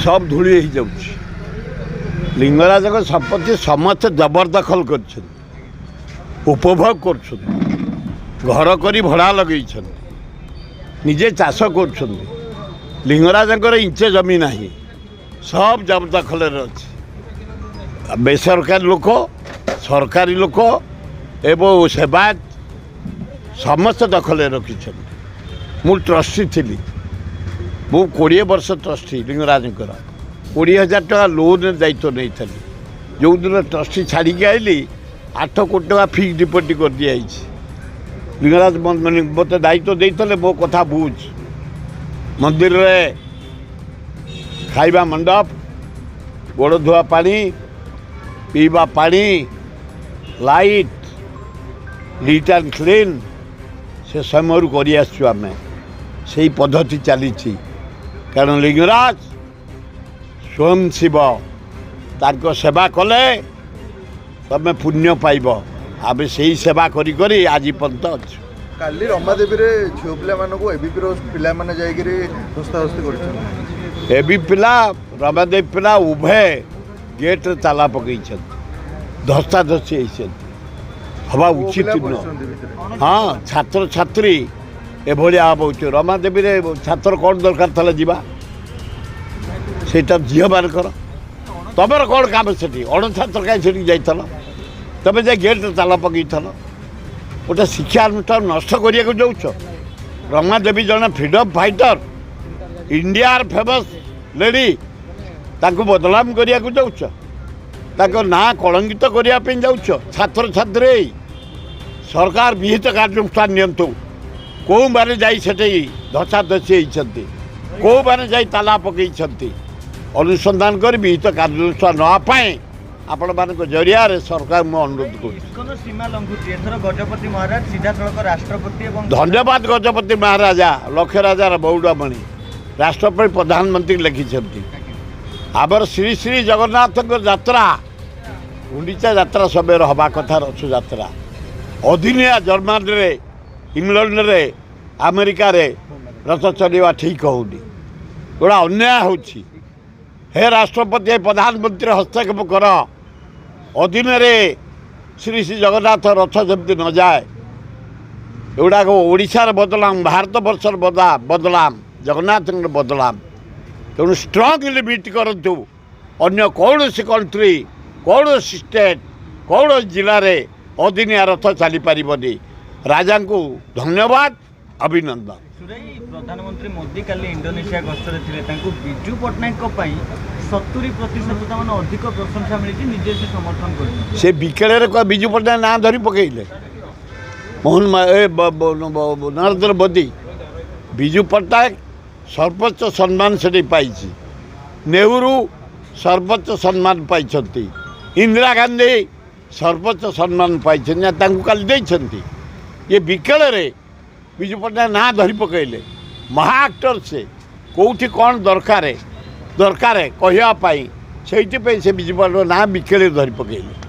सब धूली हो जाऊँ लिंगराज संपत्ति समस्त जबरदखल कर उपभोग कर करी भड़ा लगे निजे चाष कर लिंगराज इंचे जमी ना सब जबरदखल अच्छे बेसरकारी लोक सरकारी लोक एवं सेवायत समस्त दखल रखी मु ट्रस्टी थी मु 20 वर्ष ट्रस्टी लिंगराज 20,000 टका लोन दायित्व नहीं थी जो दिन ट्रस्टी छाड़ी आईली 8 कोटी टका फिक्स डिपोजिट कर दिखाई लिंगराज मत दायित्व देते मो कथा बुझ मंदिर रे खाइबा मंडप गोड़ धुआ पानी पीवा पानी लाइट नीट एंड क्लीन से समय कर से पद्धति चली कारण लिंगराज स्वयं शिव तार सेवा कले तमें पुण्य पाइब आम से सेवा करी करी आज पर्यंत अच्छे काली रमादेवी झील पे एबीपी पिला माने जाइकरी धस्ताधस्ती कर एबी पिला रमादेवी पिला उभय गेट ताला पकई धस्ताधस्ती हवा उचित न हाँ छात्र छात्री एभली हम रमादेवी छात्र कौन दरकार था जीवा से झील मानकर तमर कौन काम से अण छात्र कहीं जाइल तमें जा गेट ताला पकई गोटे शिक्षा अनुष्ठान नष्ट करने जाऊच रमादेवी जन freedom fighter India famous lady ताको बदनाम करने जाऊच ना कलंकित करने जाऊच छात्र छात्री सरकार विहित कार्यानुष्ठान नियंतु कौ बारे जाई धसाधसी होती कौ बारे जाई ताला पकई अनुसंधान कर विहित कार्यानुष्ठान नापाए आपण मान जरिया सरकार मु अनुरोध गजपति महाराज सीधा सड़क राष्ट्रपति धन्यवाद गजपति महाराजा लक्ष्य राजा बौड़ामणि राष्ट्रपति प्रधानमंत्री लिखिं आबर श्री श्री जगन्नाथ यात्रा गुंडीचा यात्रा समय हवा कथा रथ यात्रा अधीनिया जर्मान रे इंग्लैंड रे अमेरिका रे रथ चलवा ठीक होनी गोड़ा अन्याय होची हे राष्ट्रपति प्रधानमंत्री हस्तक्षेप कर अधीन श्री श्री जगन्नाथ रथ जमी न जाए एगुड़ाक ओडिशार बदलाम भारत वर्षर बदलाम जगन्नाथ बदलाम तेणु स्ट्रंग लिमिट करूँ अन्य कौन कंट्री कौन स्टेट कौन जिले में अधीनिया रथ चली पारनी राजा को धन्यवाद अभिनंदन। प्रधानमंत्री मोदी काली इंडोनेशिया गस्तर थे विजु पट्टनायक 70% अधिक प्रशंसा मिली निजे से समर्थन कर से बिकेड़े विजु पट्टनायक ना धरी पकड़े नरेंद्र मोदी विजु पट्टनायक सर्वोच्च सम्मान से पाई नेहरू सर्वोच्च सम्मान पाई इंदिरा गांधी सर्वोच्च सम्मान पाई काली ये बिकेड़े विजु पट्टनायक ना धरी पकड़े महा एक्टर से कौटी कौन दरकार कहवाई से विजु पट्टनायक ना बिकेड़े धरी पकड़े।